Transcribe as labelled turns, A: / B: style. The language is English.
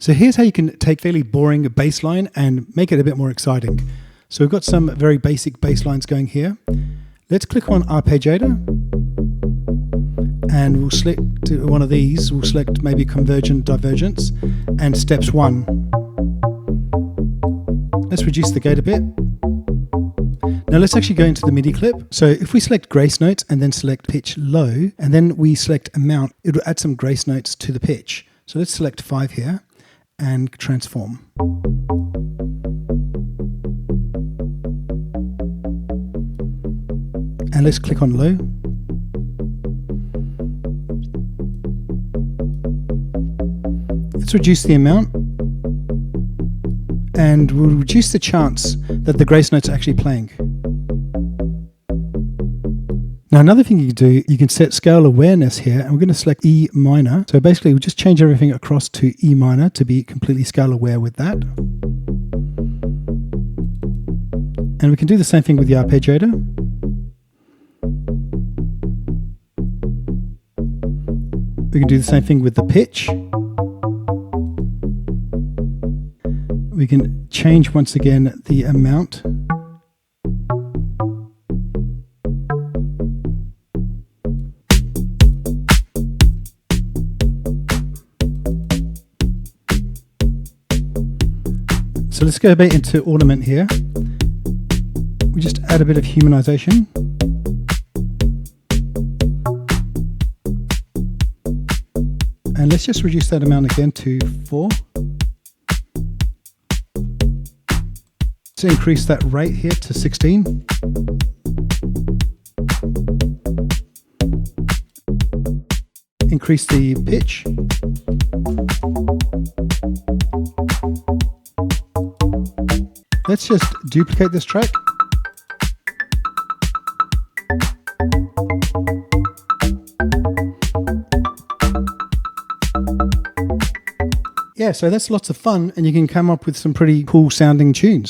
A: So here's how you can take fairly boring bass line and make it a bit more exciting. So we've got some very basic bass lines going here. Let's click on arpeggiator and we'll select one of these. We'll select maybe convergent divergence and steps 1. Let's reduce the gate a bit. Now let's actually go into the MIDI clip. So if we select grace notes and then select pitch low and then we select amount, it will add some grace notes to the pitch. So let's select 5 here and transform. And let's click on low. Let's reduce the amount and we'll reduce the chance that the grace notes are actually playing. Now another thing you can do, you can set scale awareness here, and we're going to select E minor. So basically we'll just change everything across to E minor to be completely scale aware with that. And we can do the same thing with the arpeggiator. We can do the same thing with the pitch. We can change once again the amount. So let's go a bit into Ornament here. We just add a bit of humanization. And let's just reduce that amount again to 4. Let's increase that rate here to 16. Increase the pitch. Let's just duplicate this track. Yeah, so that's lots of fun and you can come up with some pretty cool sounding tunes.